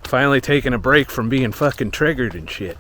Finally taking a break from being fucking triggered and shit.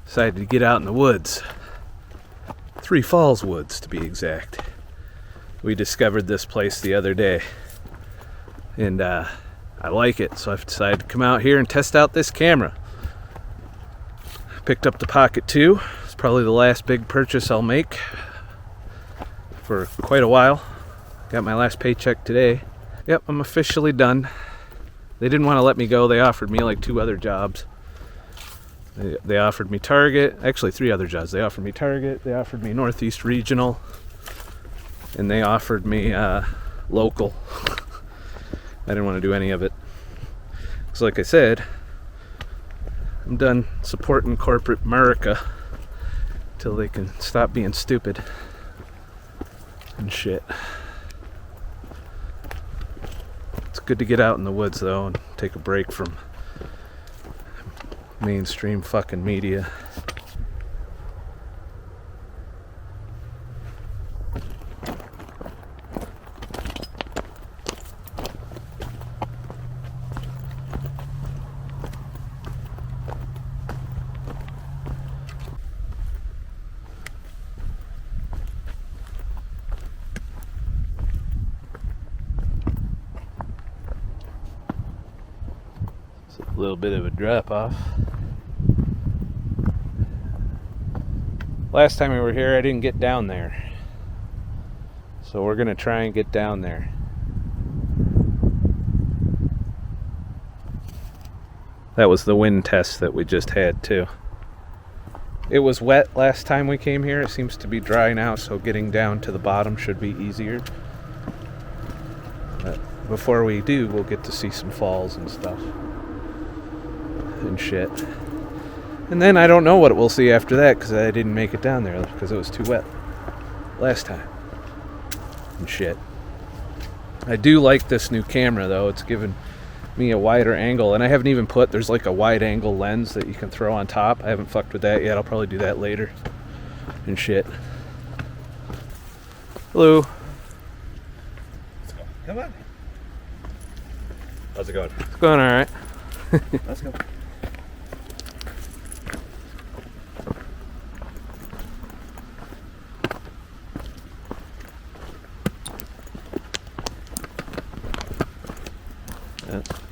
Decided to get out in the woods. Three Falls Woods, to be exact. We discovered this place the other day, and I like it, so I've decided to come out here and test out this camera. Picked up the Pocket 2. It's probably the last big purchase I'll make for quite a while. Got my last paycheck today. Yep, I'm officially done. They didn't want to let me go. They offered me like 2 other jobs. They offered me Target, actually 3 other jobs. They offered me Target, they offered me Northeast Regional, and they offered me local. I didn't want to do any of it. So like I said, I'm done supporting corporate America till they can stop being stupid and shit. It's good to get out in the woods though and take a break from mainstream fucking media. It's a little bit of a drop off. Last time we were here, I didn't get down there. So we're gonna try and get down there. That was the wind test that we just had too. It was wet last time we came here. It seems to be dry now, so getting down to the bottom should be easier. But before we do, we'll get to see some falls and stuff. And shit. And then I don't know what we'll see after that because I didn't make it down there because it was too wet last time. And shit. I do like this new camera though. It's given me a wider angle, and I haven't even put, there's like a wide angle lens that you can throw on top. I haven't fucked with that yet. I'll probably do that later. And shit. Hello. Let's go. Come on. How's it going? It's going alright. Let's go.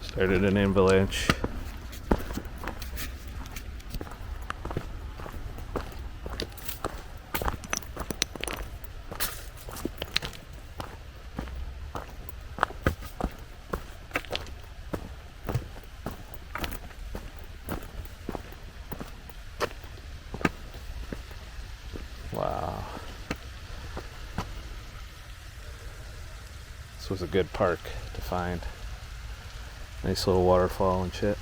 Started an avalanche. Wow. This was a good park to find. Nice little waterfall and shit.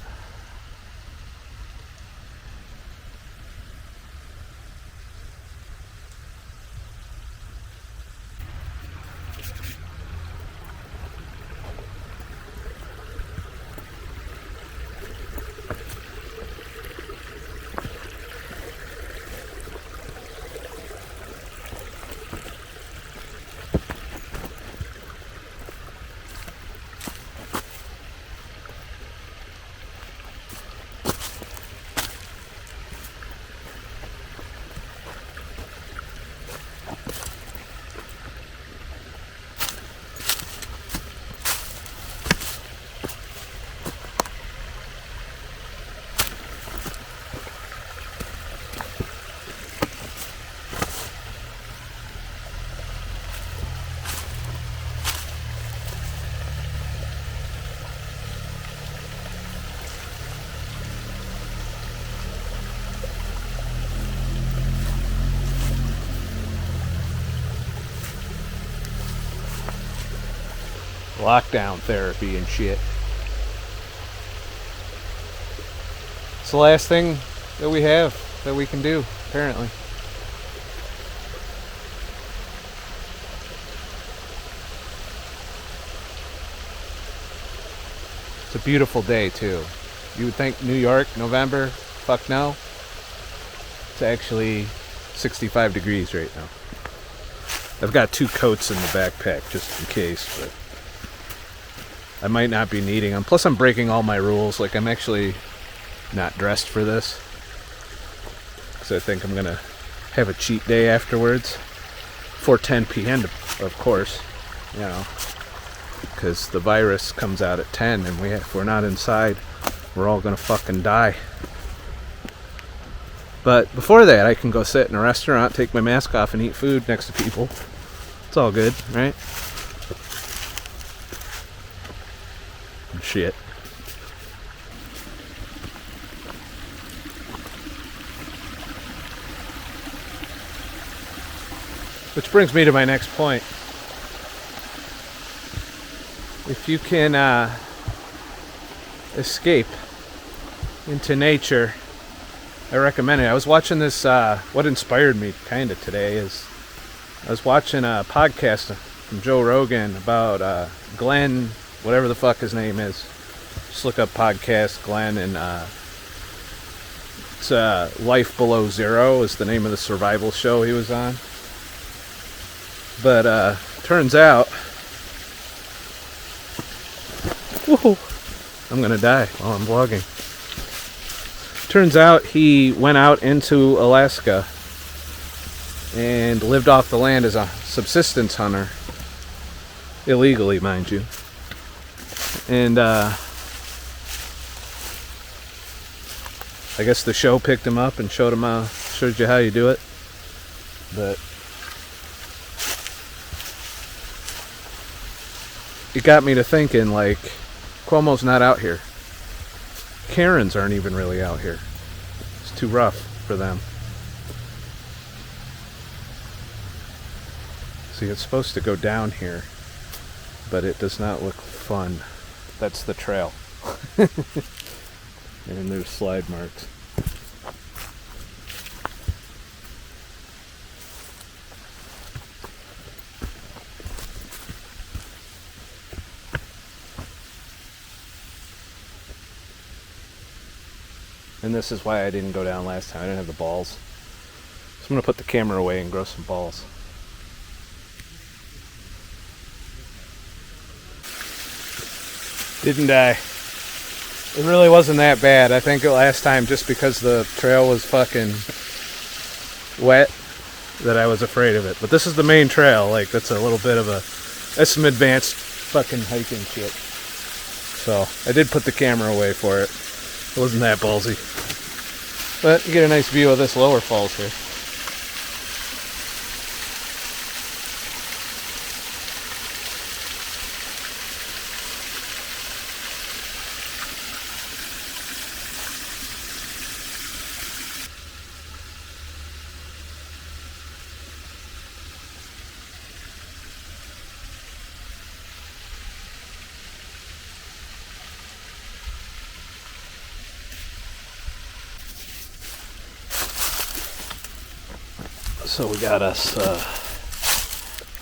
Lockdown therapy and shit. It's the last thing that we have that we can do, apparently. It's a beautiful day too. You would think New York, November, fuck no. It's actually 65 degrees right now. I've got 2 coats in the backpack just in case, but I might not be needing them. Plus I'm breaking all my rules. Like, I'm actually not dressed for this, because I think I'm gonna have a cheat day afterwards. 4:10 p.m. of course, you know, because the virus comes out at 10, and if we're not inside, we're all gonna fucking die. But before that, I can go sit in a restaurant, take my mask off, and eat food next to people. It's all good, right? Shit. Which brings me to my next point. If you can escape into nature, I recommend it. I was watching this, what inspired me kind of today is, I was watching a podcast from Joe Rogan about Glenn, whatever the fuck his name is. Just look up podcast Glenn, and it's Life Below Zero is the name of the survival show he was on. But turns out, whoa, I'm gonna die while I'm vlogging. Turns out he went out into Alaska and lived off the land as a subsistence hunter, illegally, mind you. And I guess the show picked him up and showed you how you do it. But it got me to thinking, like, Cuomo's not out here. Karens aren't even really out here. It's too rough for them. See, it's supposed to go down here, but it does not look fun. That's the trail. And there's slide marks. And this is why I didn't go down last time. I didn't have the balls. So I'm going to put the camera away and grow some balls. Didn't die. It really wasn't that bad. I think last time, just because the trail was fucking wet, that I was afraid of it. But this is the main trail. Like, that's a little bit of that's some advanced fucking hiking shit. So I did put the camera away for it. It wasn't that ballsy. But you get a nice view of this lower falls here. So we got us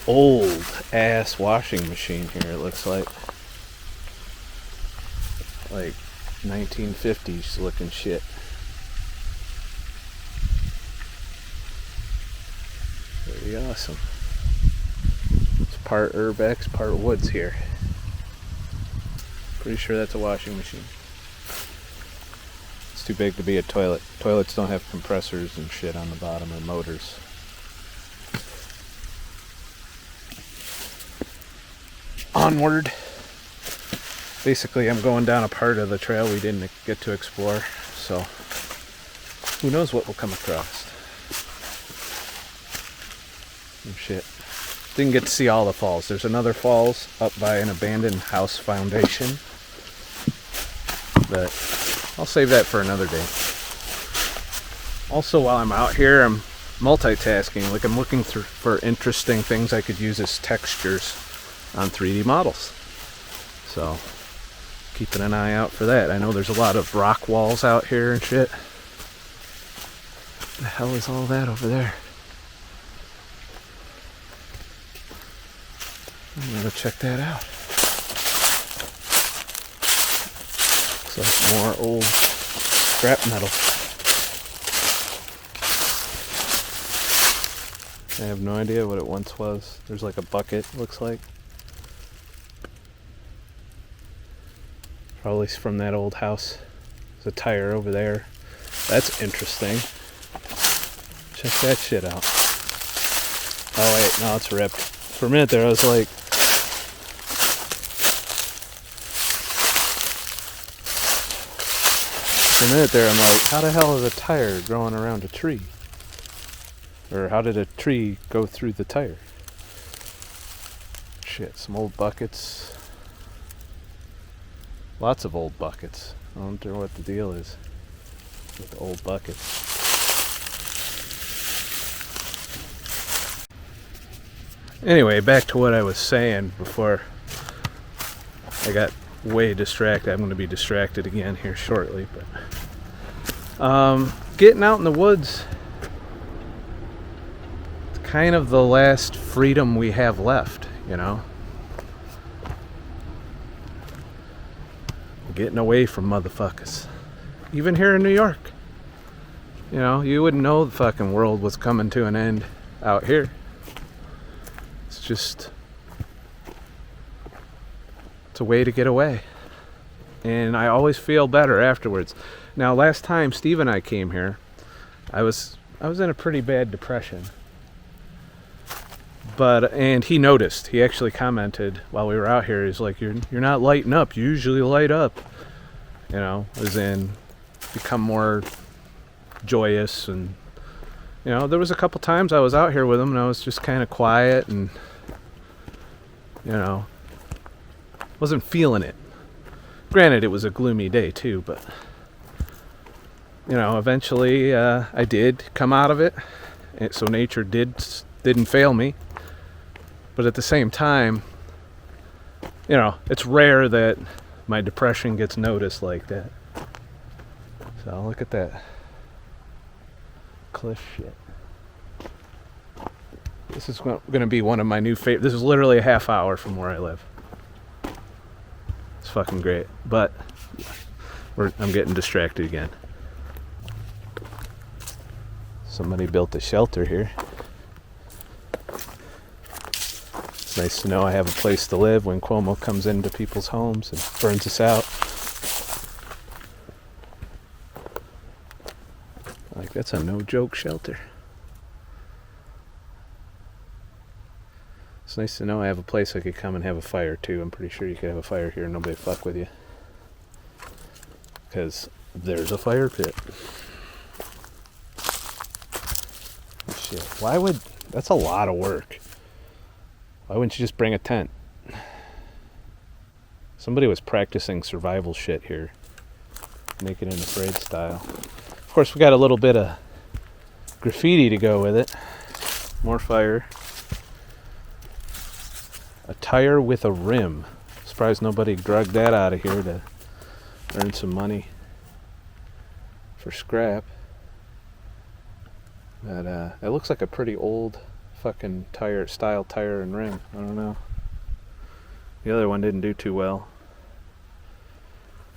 old ass washing machine here, it looks like 1950s looking shit. Pretty awesome. It's part Urbex, part woods here. Pretty sure that's a washing machine. It's too big to be a toilet. Toilets don't have compressors and shit on the bottom, or motors. Onward. Basically, I'm going down a part of the trail we didn't get to explore, so who knows what we'll come across. Oh shit. Didn't get to see all the falls. There's another falls up by an abandoned house foundation, but I'll save that for another day. Also, while I'm out here, I'm multitasking. Like, I'm looking for interesting things I could use as textures on 3D models. So keeping an eye out for that. I know there's a lot of rock walls out here and shit. What the hell is all that over there? I'm gonna check that out. Looks like more old scrap metal. I have no idea what it once was. There's like a bucket, looks like. Probably from that old house. There's a tire over there. That's interesting. Check that shit out. Oh wait, no, it's ripped. For a minute there I was like, for a minute there I'm like, how the hell is a tire growing around a tree? Or how did a tree go through the tire? Shit, some old buckets. Lots of old buckets. I don't know what the deal is with old buckets. Anyway, back to what I was saying before I got way distracted. I'm going to be distracted again here shortly, but getting out in the woods, it's kind of the last freedom we have left, you know. Getting away from motherfuckers. Even here in New York. You know, you wouldn't know the fucking world was coming to an end out here. It's just, it's a way to get away. And I always feel better afterwards. Now, last time Steve and I came here, I was in a pretty bad depression. And he noticed. He actually commented while we were out here. He's like, "You're not lighting up. You usually light up." You know, as in become more joyous. And you know, there was a couple times I was out here with him, and I was just kind of quiet, and you know, wasn't feeling it. Granted, it was a gloomy day too, but you know, eventually I did come out of it. So nature didn't fail me. But at the same time, you know, it's rare that my depression gets noticed like that. So look at that cliff shit. This is going to be one of my new favorite. This is literally a half hour from where I live. It's fucking great. But I'm getting distracted again. Somebody built a shelter here. It's nice to know I have a place to live when Cuomo comes into people's homes and burns us out. Like, that's a no-joke shelter. It's nice to know I have a place I could come and have a fire too. I'm pretty sure you could have a fire here and nobody fuck with you. Because there's a fire pit. Shit, why would... That's a lot of work. Why wouldn't you just bring a tent? Somebody was practicing survival shit here. Naked and Afraid style. Of course, we got a little bit of graffiti to go with it. More fire. A tire with a rim. Surprised nobody drugged that out of here to earn some money for scrap. But it looks like a pretty old fucking style tire and rim. I don't know. The other one didn't do too well.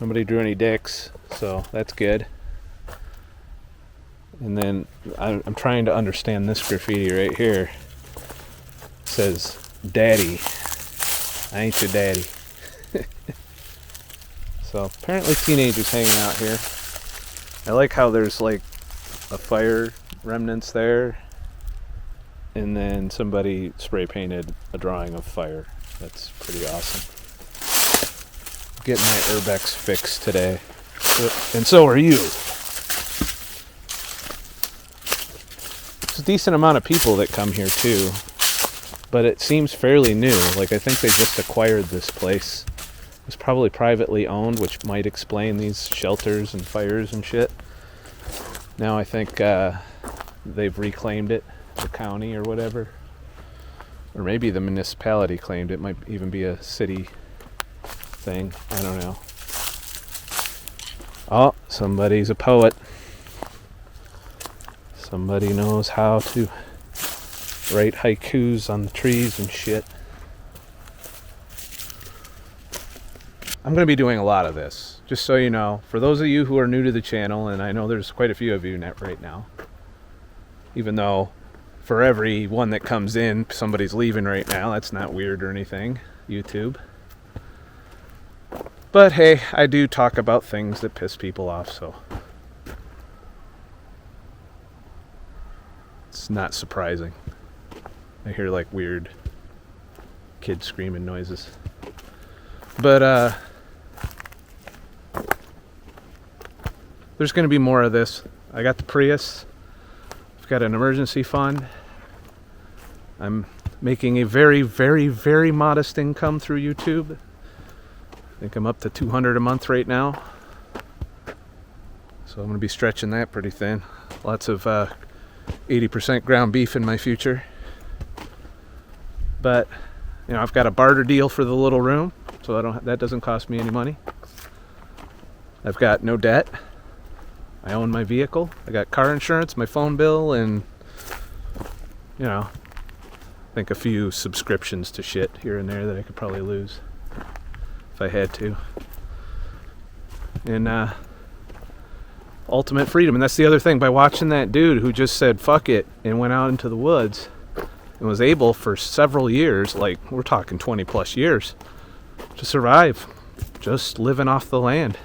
Nobody drew any dicks, so that's good. And then I'm trying to understand this graffiti right here. It says, "Daddy, I ain't your daddy." So apparently teenagers hanging out here. I like how there's like a fire remnants there. And then somebody spray painted a drawing of fire. That's pretty awesome. Getting my Urbex fix today. And so are you. There's a decent amount of people that come here too. But it seems fairly new. Like, I think they just acquired this place. It's probably privately owned, which might explain these shelters and fires and shit. Now I think they've reclaimed it. The county or whatever, or maybe the municipality claimed it. Might even be a city thing. I don't know. Oh, somebody's a poet. Somebody knows how to write haikus on the trees and shit. I'm going to be doing a lot of this, just so you know. For those of you who are new to the channel, and I know there's quite a few of you right now, even though for every one that comes in, somebody's leaving right now. That's not weird or anything, YouTube. But hey, I do talk about things that piss people off, so it's not surprising. I hear like weird kid screaming noises. But there's going to be more of this. I got the Prius. I've got an emergency fund. I'm making a very, very, very modest income through YouTube. I think I'm up to $200 a month right now. So I'm going to be stretching that pretty thin. Lots of 80% ground beef in my future. But, you know, I've got a barter deal for the little room, so that doesn't cost me any money. I've got no debt. I own my vehicle. I got car insurance, my phone bill, and, you know, I think a few subscriptions to shit here and there that I could probably lose if I had to. And ultimate freedom. And that's the other thing. By watching that dude who just said fuck it and went out into the woods and was able for several years, like we're talking 20 plus years, to survive just living off the land.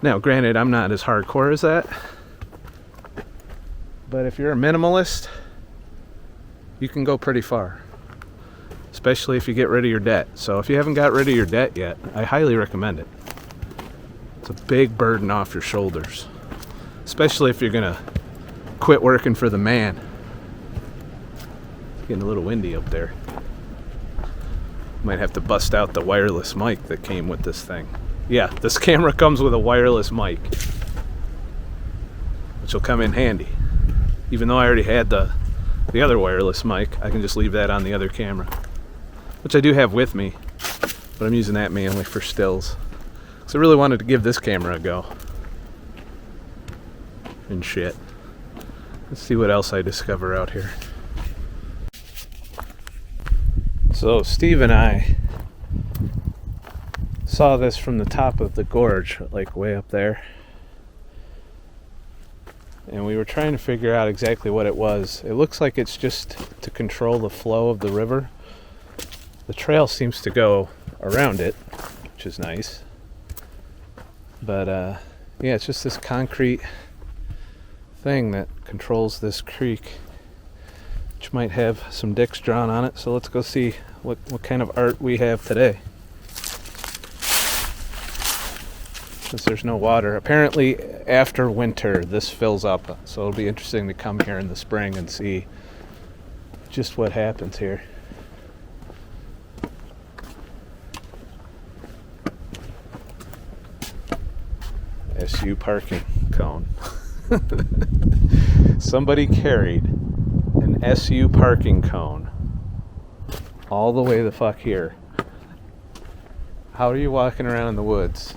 Now granted, I'm not as hardcore as that, but if you're a minimalist, you can go pretty far, especially if you get rid of your debt. So if you haven't got rid of your debt yet, I highly recommend it. It's a big burden off your shoulders, especially if you're gonna quit working for the man. It's getting a little windy up there. Might have to bust out the wireless mic that came with this thing. Yeah, this camera comes with a wireless mic, which will come in handy. Even though I already had the other wireless mic, I can just leave that on the other camera, which I do have with me, but I'm using that mainly for stills. So I really wanted to give this camera a go. And shit. Let's see what else I discover out here. So Steve and I saw this from the top of the gorge, like way up there. And we were trying to figure out exactly what it was. It looks like it's just to control the flow of the river. The trail seems to go around it, which is nice. But yeah, it's just this concrete thing that controls this creek, which might have some dicks drawn on it. So let's go see what kind of art we have today. Since there's no water. Apparently after winter this fills up, so it'll be interesting to come here in the spring and see just what happens here. SU parking cone. Somebody carried an SU parking cone all the way the fuck here. How are you walking around in the woods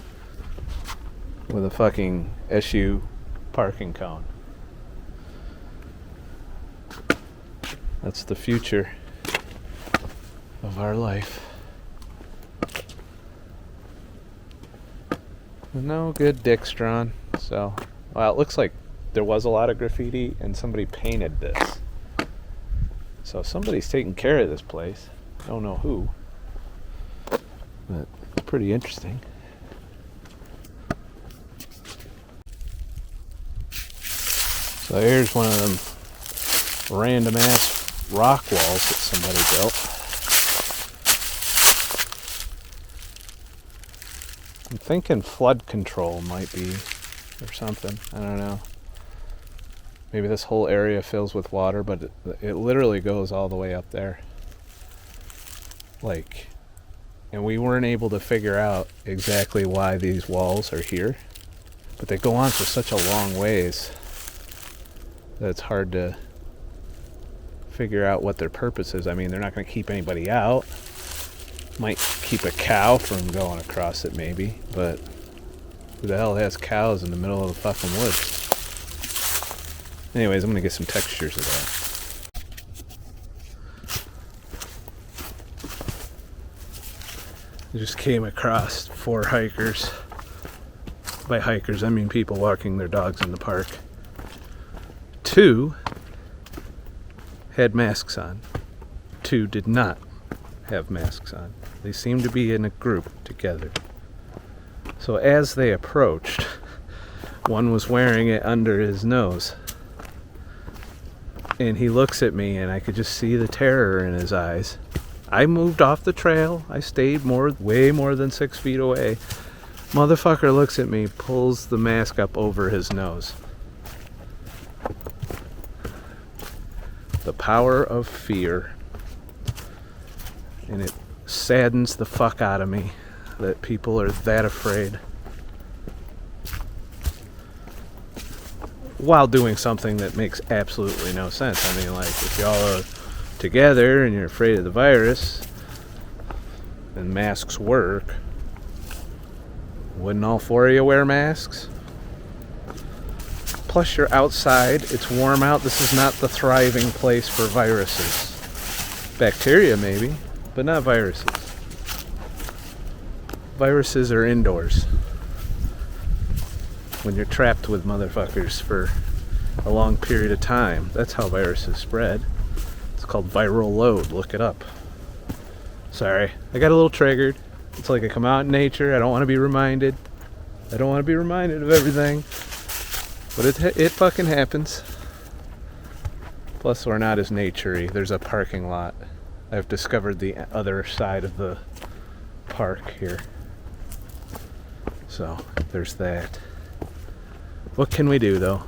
with a fucking SU parking cone? That's the future of our life. No good dicks drawn. So, well, it looks like there was a lot of graffiti and somebody painted this. So somebody's taking care of this place. Don't know who, but it's pretty interesting. So here's one of them random ass rock walls that somebody built. I'm thinking flood control might be, or something. I don't know. Maybe this whole area fills with water, but it literally goes all the way up there. Like, and we weren't able to figure out exactly why these walls are here, but they go on for such a long ways that it's hard to figure out what their purpose is. I mean, they're not going to keep anybody out. Might keep a cow from going across it maybe, but Who the hell has cows in the middle of the fucking woods? Anyways, I'm gonna get some textures of that. I just came across 4 hikers. By hikers, I mean people walking their dogs in the park. 2 had masks on. 2 did not have masks on. They seemed to be in a group together. So as they approached, one was wearing it under his nose. And he looks at me and I could just see the terror in his eyes. I moved off the trail. I stayed way more than 6 feet away. Motherfucker looks at me, pulls the mask up over his nose. The power of fear. And it saddens the fuck out of me that people are that afraid while doing something that makes absolutely no sense. I mean, like, if y'all are together and you're afraid of the virus and masks work, wouldn't all 4 of you wear masks? Plus you're outside, it's warm out. This is not the thriving place for viruses. Bacteria maybe, but not viruses. Viruses are indoors. When you're trapped with motherfuckers for a long period of time, that's how viruses spread. It's called viral load. Look it up. Sorry, I got a little triggered. It's like I come out in nature. I don't want to be reminded. I don't want to be reminded of everything. But it fucking happens. Plus, we're not as nature-y. There's a parking lot. I've discovered the other side of the park here. So, there's that. What can we do, though?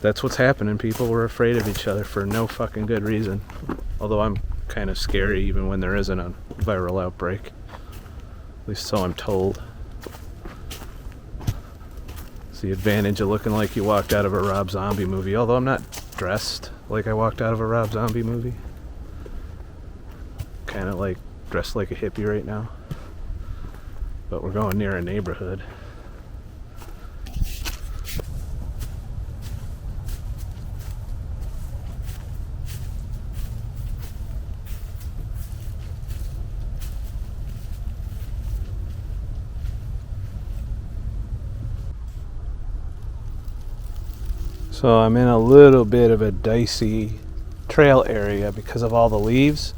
That's what's happening. People were afraid of each other for no fucking good reason. Although I'm kind of scary even when there isn't a viral outbreak. At least so I'm told. It's the advantage of looking like you walked out of a Rob Zombie movie. Although I'm not dressed like I walked out of a Rob Zombie movie. Kind of like dressed like a hippie right now. But we're going near a neighborhood. So I'm in a little bit of a dicey trail area because of all the leaves.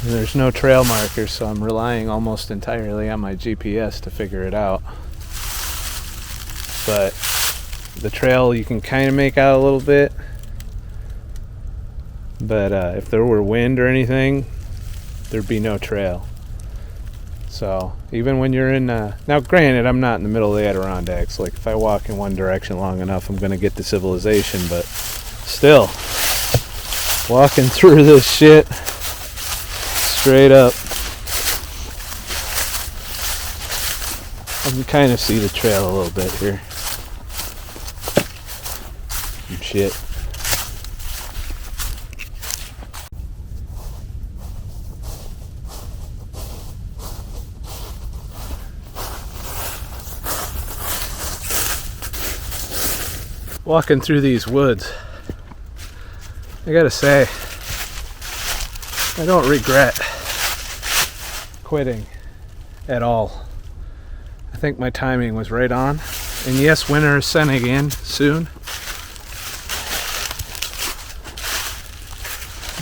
And there's no trail markers, so I'm relying almost entirely on my GPS to figure it out. But the trail you can kind of make out a little bit. But if there were wind or anything, there'd be no trail. So even when you're in, now granted, I'm not in the middle of the Adirondacks. Like if I walk in one direction long enough, I'm going to get to civilization. But still, walking through this shit, straight up, I can kind of see the trail a little bit here. Some shit. Walking through these woods, I gotta say, I don't regret quitting at all. I think my timing was right on. And yes, winter is setting in soon.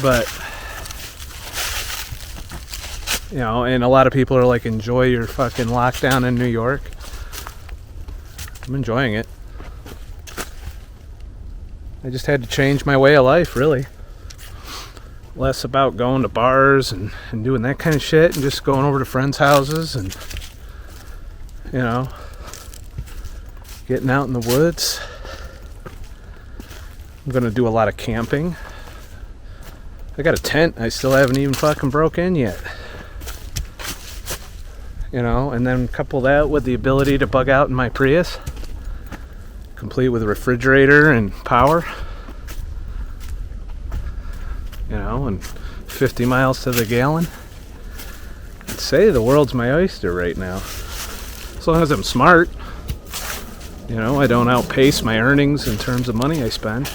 But, you know, and a lot of people are like, enjoy your fucking lockdown in New York. I'm enjoying it. I just had to change my way of life, really. Less about going to bars and doing that kind of shit and just going over to friends' houses and, you know, getting out in the woods. I'm going to do a lot of camping. I got a tent I still haven't even fucking broke in yet. You know, and then couple that with the ability to bug out in my Prius. Complete with a refrigerator and power, you know, and 50 miles to the gallon. I'd say the world's my oyster right now. As long as I'm smart. You know, I don't outpace my earnings in terms of money I spend.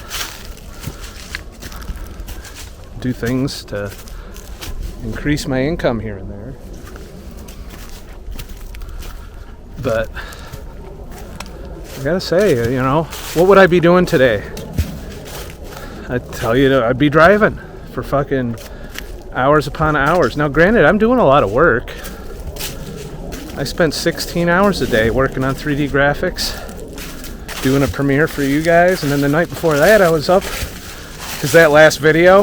Do things to increase my income here and there. But I gotta say, you know, what would I be doing today? I'd tell you, I'd be driving for fucking hours upon hours. Now, granted, I'm doing a lot of work. I spent 16 hours a day working on 3D graphics, doing a premiere for you guys, and then the night before that I was up, because that last video,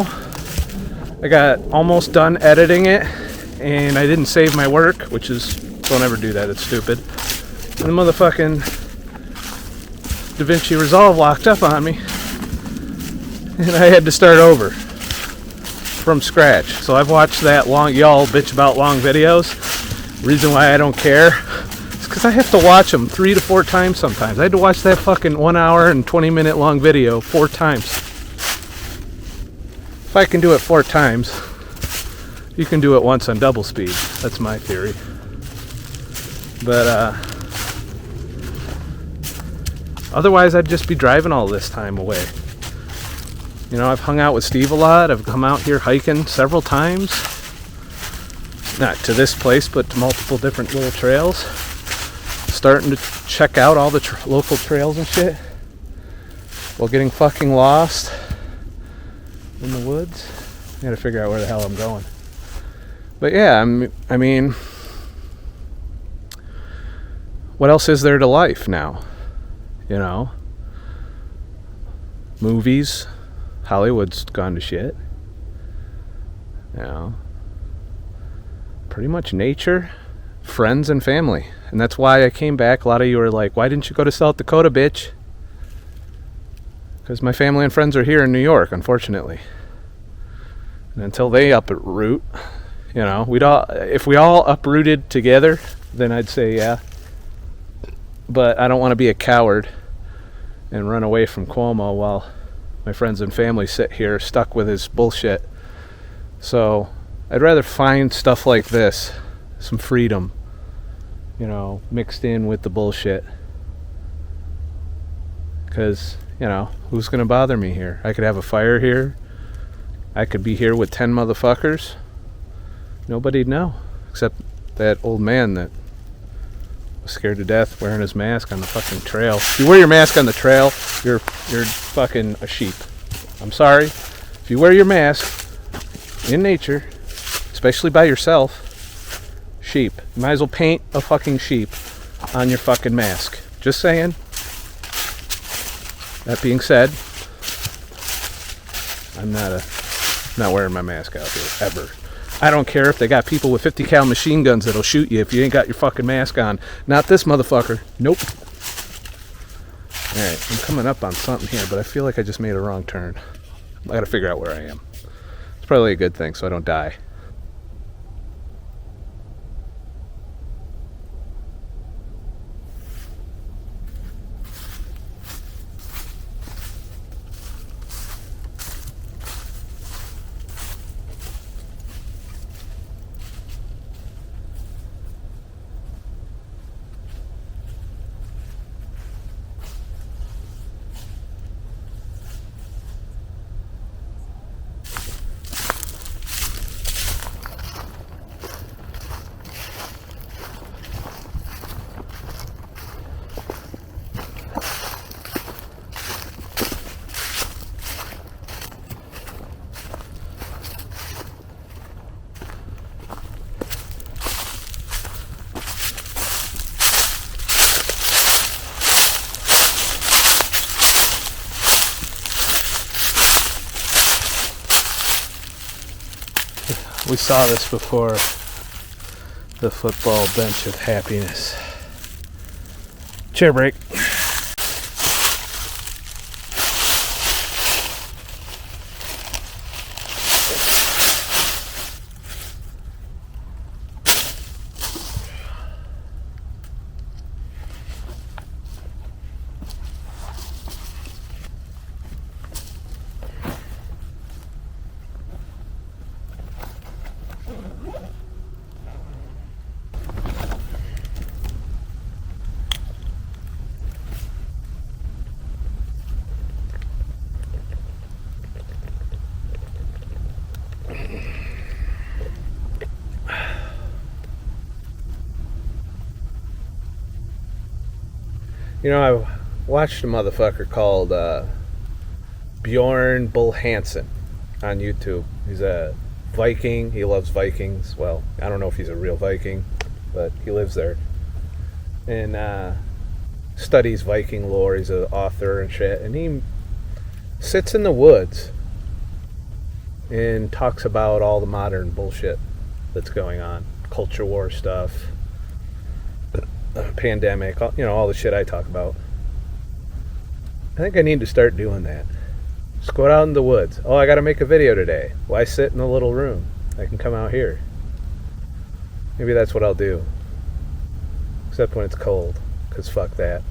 I got almost done editing it, and I didn't save my work, which is, don't ever do that, it's stupid. And the motherfucking DaVinci Resolve locked up on me, and I had to start over from scratch. So I've watched that long, y'all bitch about long videos. Reason why I don't care is because I have to watch them 3 to 4 times sometimes. I had to watch that fucking 1 hour and 20-minute long video 4 times. If I can do it 4 times, you can do it once on double speed. That's my theory. But otherwise I'd just be driving all this time away. You know, I've hung out with Steve a lot. I've come out here hiking several times. Not to this place, but to multiple different little trails. Starting to check out all the local trails and shit while getting fucking lost in the woods. I gotta figure out where the hell I'm going. But yeah, I mean, what else is there to life now? You know? Movies. Hollywood's gone to shit. You know? Pretty much nature, friends, and family. And that's why I came back. A lot of you are like, why didn't you go to South Dakota, bitch? Because my family and friends are here in New York, unfortunately. And until they uproot, you know, if we all uprooted together, then I'd say yeah. But I don't want to be a coward and run away from Cuomo while my friends and family sit here stuck with his bullshit. So I'd rather find stuff like this, some freedom, you know, mixed in with the bullshit. Because, you know, who's going to bother me here? I could have a fire here. I could be here with 10 motherfuckers. Nobody'd know, except that old man that was scared to death wearing his mask on the fucking trail. If you wear your mask on the trail, you're fucking a sheep. I'm sorry. If you wear your mask in nature, especially by yourself, sheep. You might as well paint a fucking sheep on your fucking mask. Just saying. That being said, I'm not wearing my mask out here, ever. I don't care if they got people with 50 cal machine guns that'll shoot you if you ain't got your fucking mask on. Not this motherfucker. Nope. Alright, I'm coming up on something here, but I feel like I just made a wrong turn. I gotta figure out where I am. It's probably a good thing so I don't die. We saw this before. The football bench of happiness. Chair break. You know, I watched a motherfucker called Bjorn Bull Hansen on YouTube. He's a Viking. He loves Vikings. Well, I don't know if he's a real Viking, but he lives there. And studies Viking lore. He's an author and shit. And he sits in the woods and talks about all the modern bullshit that's going on. Culture war stuff. Pandemic. All the shit I talk about. I think I need to start doing that. Just go out in the woods. Oh, I gotta make a video today. Why sit in a little room? I can come out here. Maybe that's what I'll do. Except when it's cold. Because fuck that.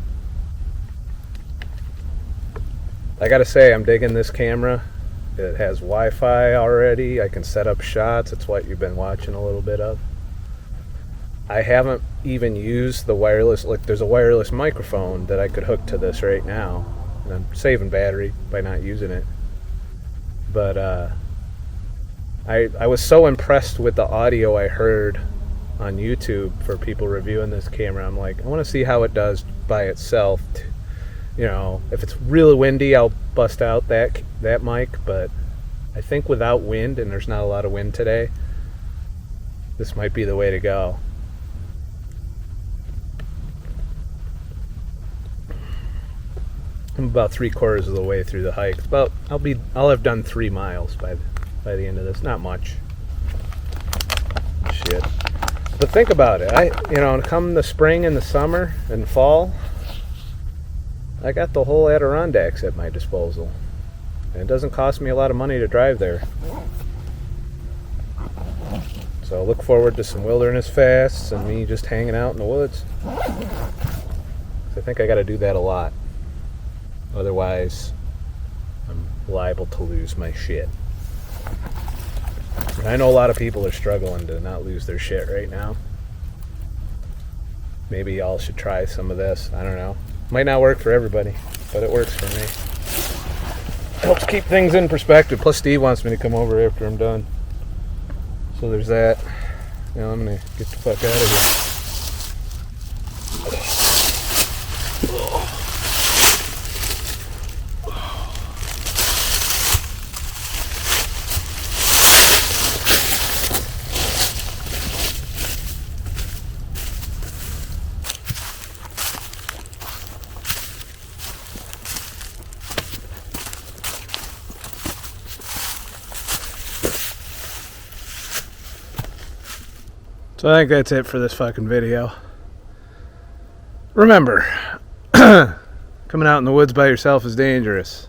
I gotta say, I'm digging this camera. It has Wi-Fi already. I can set up shots. It's what you've been watching a little bit of. I haven't even used the wireless. Like, there's a wireless microphone that I could hook to this right now. And I'm saving battery by not using it. But I was so impressed with the audio I heard on YouTube for people reviewing this camera. I'm like, I want to see how it does by itself. If it's really windy, I'll bust out that mic. But I think without wind, and there's not a lot of wind today, this might be the way to go. I'm about 3/4 of the way through the hike. I'll have done 3 miles by the end of this. Not much. Shit. But think about it. Come the spring and the summer and fall, I got the whole Adirondacks at my disposal. And it doesn't cost me a lot of money to drive there. So I look forward to some wilderness fasts and me just hanging out in the woods. I think I got to do that a lot. Otherwise, I'm liable to lose my shit. And I know a lot of people are struggling to not lose their shit right now. Maybe y'all should try some of this. I don't know. Might not work for everybody, but it works for me. Helps keep things in perspective. Plus, Steve wants me to come over after I'm done. So there's that. Now I'm going to get the fuck out of here. So I think that's it for this fucking video. Remember, coming out in the woods by yourself is dangerous.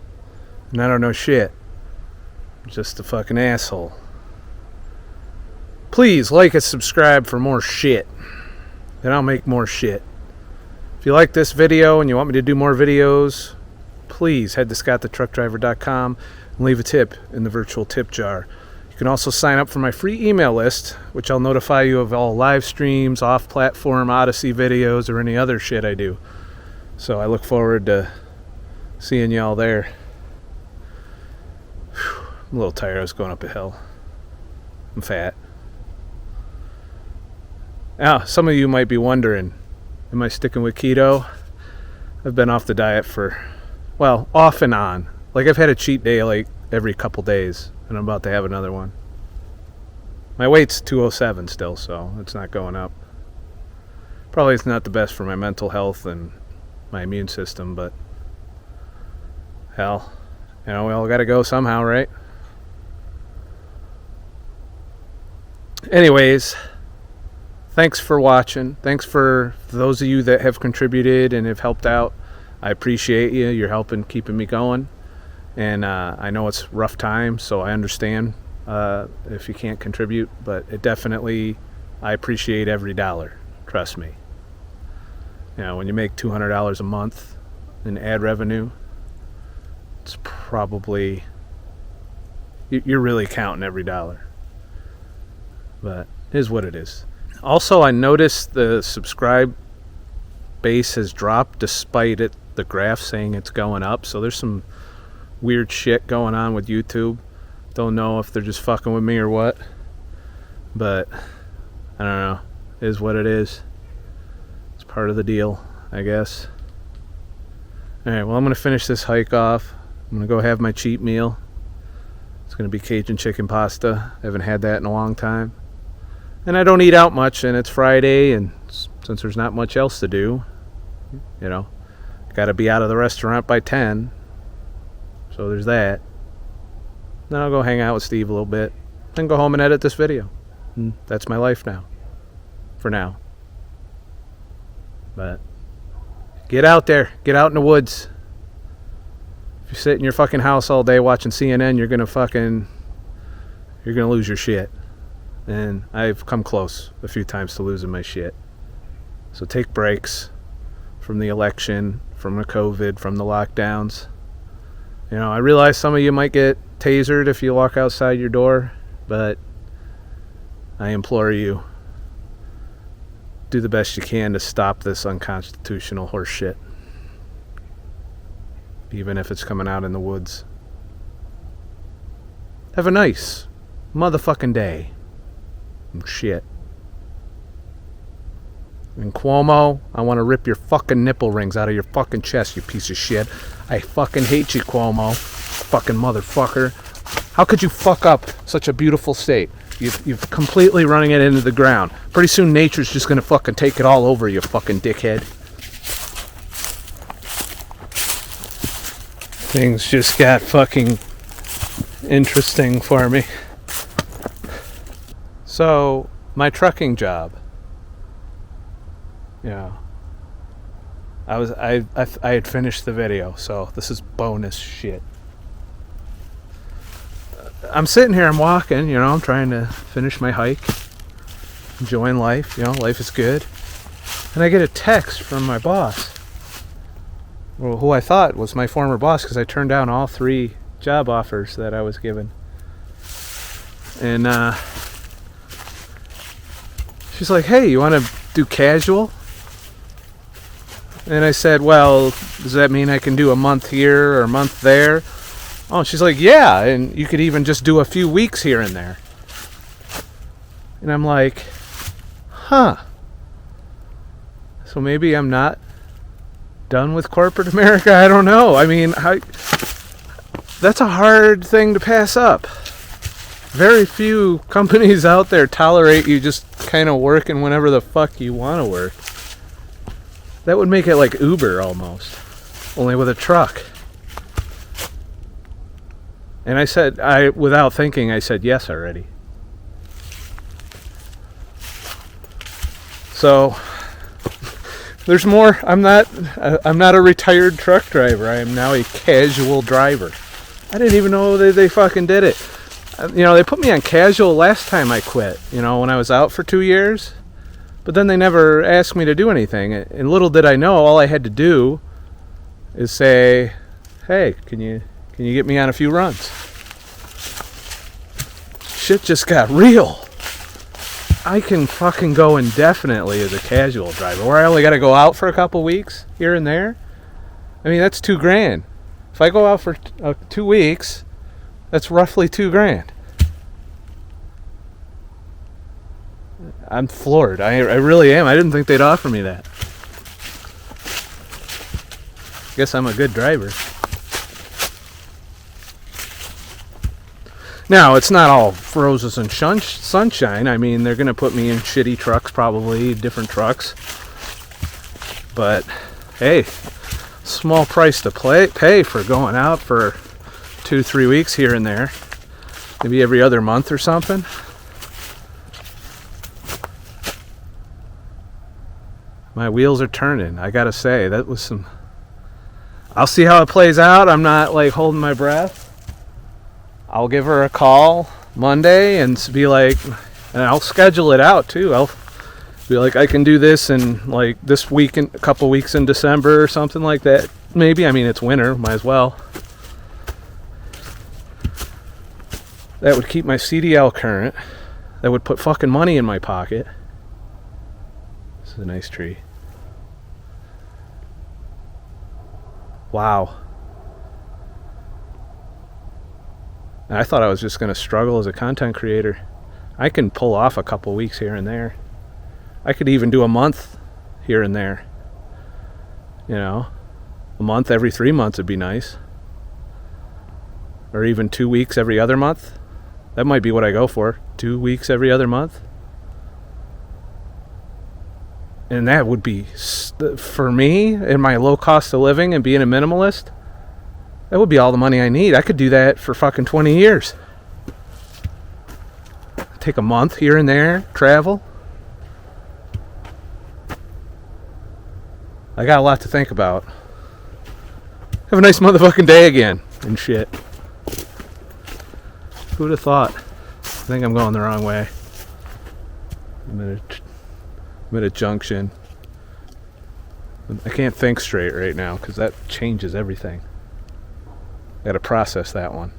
And I don't know shit. I'm just a fucking asshole. Please like and subscribe for more shit. Then I'll make more shit. If you like this video and you want me to do more videos, please head to ScottTheTruckDriver.com and leave a tip in the virtual tip jar. You can also sign up for my free email list, which I'll notify you of all live streams, off-platform Odysee videos, or any other shit I do. So I look forward to seeing y'all there. Whew, I'm a little tired. I was going up a hill. I'm fat. Now, some of you might be wondering, am I sticking with keto? I've been off the diet for, off and on. Like, I've had a cheat day like every couple days. And I'm about to have another one. My weight's 207 still, so it's not going up. Probably it's not the best for my mental health and my immune system, but hell, we all gotta go somehow, right? Anyways, thanks for watching. Thanks for those of you that have contributed and have helped out. I appreciate you. You're helping keeping me going. And I know it's rough times, so I understand if you can't contribute, but I appreciate every dollar. Trust me. When you make $200 a month in ad revenue, it's probably, you're really counting every dollar. But it is what it is. Also, I noticed the subscribe base has dropped despite the graph saying it's going up, so there's some weird shit going on with YouTube. Don't know if they're just fucking with me or what, but I don't know. It is what it is. It's part of the deal, I guess. Alright, well, I'm going to finish this hike off. I'm going to go have my cheat meal. It's going to be Cajun chicken pasta. I haven't had that in a long time. And I don't eat out much, and it's Friday, and since there's not much else to do, you know, got to be out of the restaurant by 10. So there's that. Then I'll go hang out with Steve a little bit. Then go home and edit this video. And that's my life now. For now. But get out there. Get out in the woods. If you sit in your fucking house all day watching CNN, you're gonna lose your shit. And I've come close a few times to losing my shit. So take breaks from the election, from the COVID, from the lockdowns. You know, I realize some of you might get tasered if you walk outside your door, but I implore you, do the best you can to stop this unconstitutional horse shit. Even if it's coming out in the woods. Have a nice motherfucking day. Shit. And Cuomo, I want to rip your fucking nipple rings out of your fucking chest, you piece of shit. I fucking hate you, Cuomo. Fucking motherfucker. How could you fuck up such a beautiful state? You've completely running it into the ground. Pretty soon nature's just gonna fucking take it all over, you fucking dickhead. Things just got fucking interesting for me. So, my trucking job. Yeah. I had finished the video, so this is bonus shit. I'm sitting here, I'm walking, you know, I'm trying to finish my hike, enjoying life, you know, life is good. And I get a text from my boss, well, who I thought was my former boss, because I turned down all 3 job offers that I was given. And she's like, hey, you want to do casual? And I said, well, does that mean I can do a month here or a month there? Oh, she's like, yeah, and you could even just do a few weeks here and there. And I'm like, huh. So maybe I'm not done with corporate America? I don't know. I mean, that's a hard thing to pass up. Very few companies out there tolerate you just kind of working whenever the fuck you want to work. That would make it like Uber almost, only with a truck. And I said, without thinking, I said yes already. So there's more. I'm not a retired truck driver. I am now a casual driver. I didn't even know they fucking did it. You know, they put me on casual last time I quit, you know, when I was out for 2 years. But then they never asked me to do anything. And little did I know, all I had to do is say, hey, can you get me on a few runs? Shit just got real. I can fucking go indefinitely as a casual driver, where I only got to go out for a couple weeks here and there. I mean, that's $2,000. If I go out for 2 weeks, that's roughly $2,000. I'm floored. I really am. I didn't think they'd offer me that. Guess I'm a good driver. Now, it's not all roses and sunshine. I mean, they're going to put me in shitty trucks, probably, different trucks. But, hey, small price to pay for going out for 2-3 weeks here and there. Maybe every other month or something. My wheels are turning. I gotta say, that was some... I'll see how it plays out. I'm not, like, holding my breath. I'll give her a call Monday and be like... And I'll schedule it out, too. I'll be like, I can do this in, like, this week, a couple weeks in December or something like that. Maybe. I mean, it's winter. Might as well. That would keep my CDL current. That would put fucking money in my pocket. This is a nice tree. Wow. And I thought I was just going to struggle as a content creator. I can pull off a couple weeks here and there. I could even do a month here and there. You know? A month every 3 months would be nice. Or even 2 weeks every other month. That might be what I go for. 2 weeks every other month. And that would be, for me, in my low cost of living and being a minimalist, that would be all the money I need. I could do that for fucking 20 years. Take a month here and there, travel. I got a lot to think about. Have a nice motherfucking day again and shit. Who'd have thought? I think I'm going the wrong way. I'm at a junction. I can't think straight right now because that changes everything. I gotta process that one.